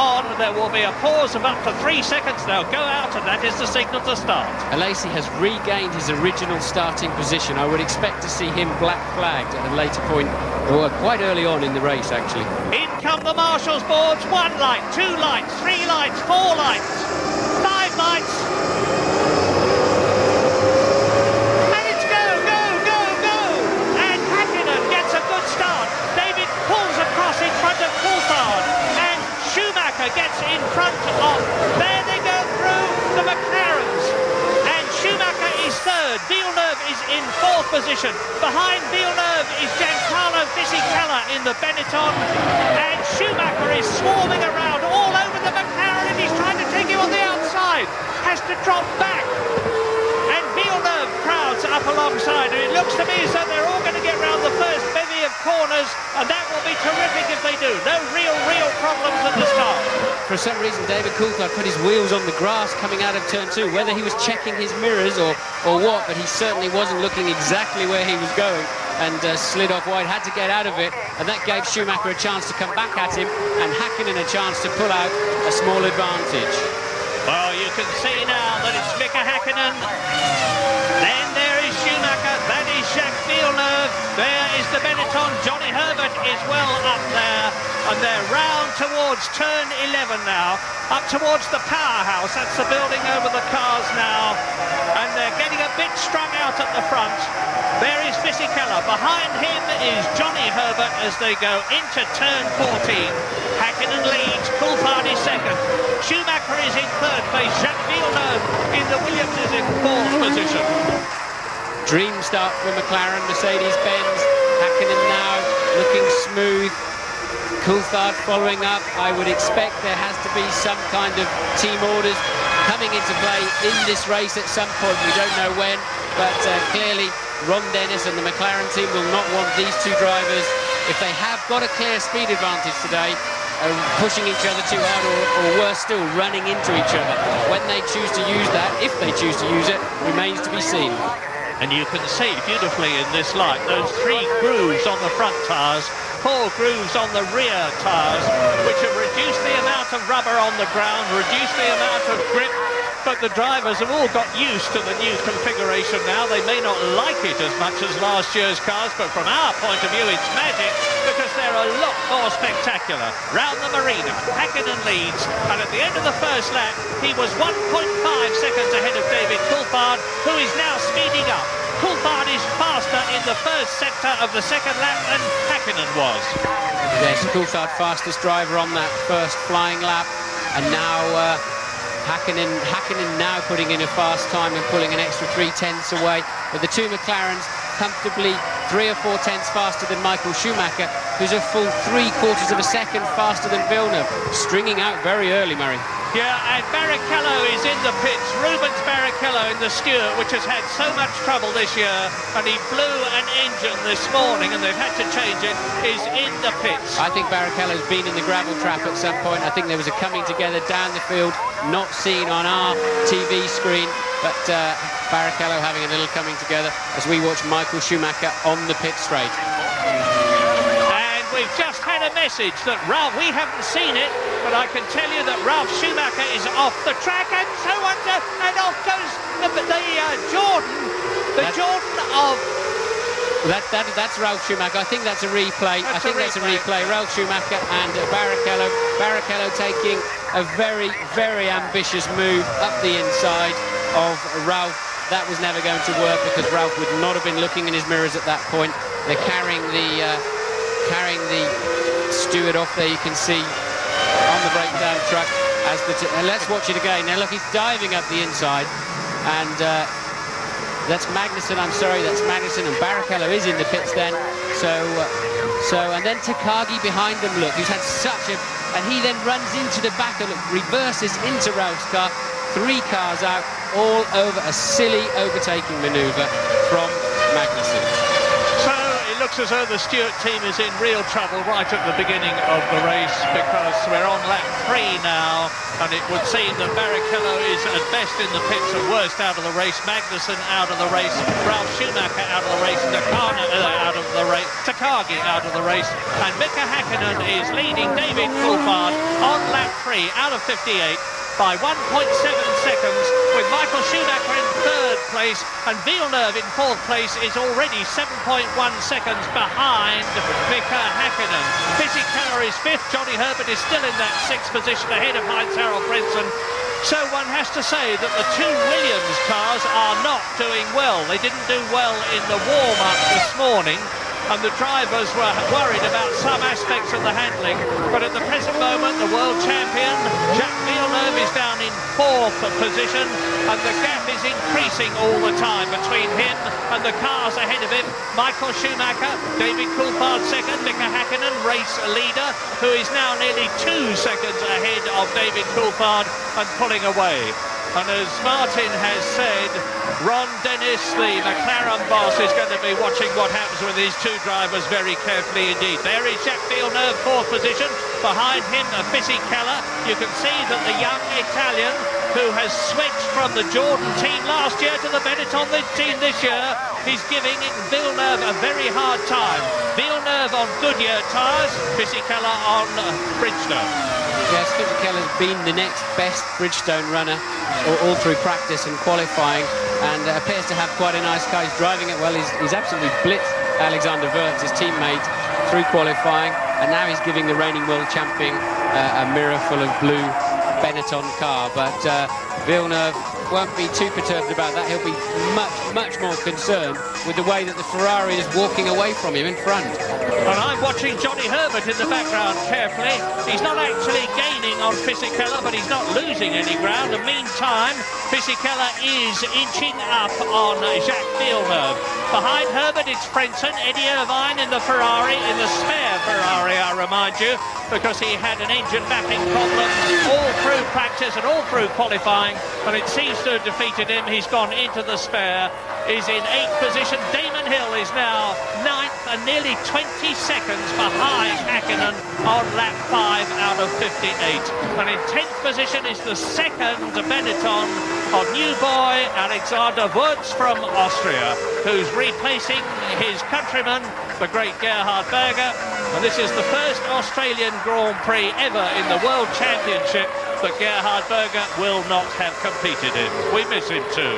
on. There will be a pause of up to 3 seconds. They'll go out, and that is the signal to start. Alesi has regained his original starting position. I would expect to see him black flagged at a later point, or quite early on in the race, actually. In come the marshals' boards. 1 light, 2 lights, 3 lights, 4 lights, 5 lights. And it's go, go, go, go. And Hakkinen gets a good start. David pulls across in front of Coulthard. And Schumacher gets in front of... There they go through the McLarens. And Schumacher is third. Villeneuve is in fourth position. Behind Villeneuve is Giancarlo Fisichella in the Benetton. And Schumacher is swarming around all over the McLaren, and he's trying to take him on the outside. Has to drop back. And Villeneuve crowds up alongside. And it looks to me as though they're all going to get round the first bevy of corners, and that will be terrific if they do. No real problems at the start. For some reason, David Coulthard put his wheels on the grass coming out of turn 2. Whether he was checking his mirrors or what, but he certainly wasn't looking exactly where he was going, and slid off wide, had to get out of it, and that gave Schumacher a chance to come back at him, and Hakkinen a chance to pull out a small advantage. Well, you can see now that it's Mika Hakkinen. Then there is Schumacher. That is Jacques Villeneuve. There is the Benetton. Johnny Herbert is well up there. And they're round towards turn 11 now. Up towards the powerhouse. That's the building over the cars now. And they're getting a bit strung out at the front. There is Fisichella. Behind him is Johnny Herbert as they go into turn 14. Hakkinen leads. Coulthard is second. Schumacher is in third place. Jacques Villeneuve in the Williams is in fourth position. Dream start for McLaren, Mercedes-Benz. Hakkinen now looking smooth. Coulthard following up. I would expect there has to be some kind of team orders coming into play in this race at some point. We don't know when, but clearly Ron Dennis and the McLaren team will not want these two drivers, if they have got a clear speed advantage today, pushing each other too hard, or worse still, running into each other. When they choose to use that, if they choose to use it, remains to be seen. And you can see beautifully in this light those 3 grooves on the front tyres, 4 grooves on the rear tyres, which have reduced the amount of rubber on the ground, reduced the amount of grip, but the drivers have all got used to the new configuration now. They may not like it as much as last year's cars, but from our point of view it's magic, because they're a lot more spectacular. Round the marina, Hakkinen leads, and at the end of the first lap he was 1.5 seconds ahead of David Coulthard, who is now speeding up. Coulthard is faster in the first sector of the second lap than Hakkinen was. Yes, Coulthard fastest driver on that first flying lap, and now Hakkinen now putting in a fast time and pulling an extra 3/10 away. But the two McLarens comfortably 3 or 4 tenths faster than Michael Schumacher, who's a full 3/4 of a second faster than Villeneuve, stringing out very early, Murray. Yeah, and Barrichello is in the pits. Rubens Barrichello in the Stewart, which has had so much trouble this year, and he blew an engine this morning and they've had to change it, is in the pits. I think Barrichello's been in the gravel trap at some point. I think there was a coming together down the field, not seen on our TV screen, but Barrichello having a little coming together as we watch Michael Schumacher on the pit straight. We've just had a message that Ralph, we haven't seen it, but I can tell you that Ralph Schumacher is off the track, and so under, and off goes Jordan of... That's Ralph Schumacher. I think that's a replay. That's a replay. Ralph Schumacher and Barrichello. Barrichello taking a very, very ambitious move up the inside of Ralph. That was never going to work because Ralph would not have been looking in his mirrors at that point. They're carrying the Stewart off there, you can see on the breakdown truck as and let's watch it again. Now look, he's diving up the inside, and that's Magnussen. I'm sorry, that's Magnussen, and Barrichello is in the pits then. And then Takagi behind them. Look, he's had such a, and he then runs into the back and reverses into Ralph's car. 3 cars out, all over a silly overtaking manoeuvre from Magnussen. looks as though the Stewart team is in real trouble right at the beginning of the race, because we're on lap 3 now, and it would seem that Barrichello is at best in the pits and worst out of the race. Magnussen out of the race, Ralf Schumacher out of the race, out of the race, Takagi out of the race, and Mika Häkkinen is leading David Coulthard on lap 3 out of 58 by 1.7 seconds, with Michael Schumacher in 3rd place, and Villeneuve in 4th place is already 7.1 seconds behind Mika Häkkinen. Fisichella is 5th, Johnny Herbert is still in that 6th position ahead of Heinz-Harald Frentzen. So one has to say that the two Williams cars are not doing well. They didn't do well in the warm-up this morning, and the drivers were worried about some aspects of the handling, but at the present moment the world champion Jacques Villeneuve is down in 4th position, and the gap is increasing all the time between him and the cars ahead of him. Michael Schumacher, David Coulthard 2nd, Mika Häkkinen race leader, who is now nearly 2 seconds ahead of David Coulthard and pulling away. And as Martin has said, Ron Dennis, the McLaren boss, is going to be watching what happens with these two drivers very carefully indeed. There is Jacques Villeneuve, 4th position. Behind him, Fisichella. You can see that the young Italian, who has switched from the Jordan team last year to the Benetton team this year, is giving Villeneuve a very hard time. Villeneuve on Goodyear tyres, Fisichella on Bridgestone. Yes, Fisichella's been the next best Bridgestone runner all through practice and qualifying, and appears to have quite a nice car. He's driving it well. He's absolutely blitzed Alexander Wurz, his teammate, through qualifying, and now he's giving the reigning world champion a mirror full of blue Benetton car. But Villeneuve won't be too perturbed about that. He'll be much more concerned with the way that the Ferrari is walking away from him in front. And I'm watching Johnny Herbert in the background carefully. He's not actually gaining on Fisichella, but he's not losing any ground. In the meantime, Fisichella is inching up on Jacques Villeneuve. Behind Herbert, it's Frentzen, Eddie Irvine in the Ferrari, in the spare Ferrari, I remind you, because he had an engine mapping problem all through practice and all through qualifying, and it seems to have defeated him. He's gone into the spare, is in 8th position. Damon Hill is now 9th and nearly 20 seconds behind Häkkinen on lap 5 out of 58. And in 10th position is the second Benetton of new boy Alexander Wurz from Austria, who's replacing his countryman, the great Gerhard Berger. And this is the first Australian Grand Prix ever in the World Championship that Gerhard Berger will not have competed in. We miss him too.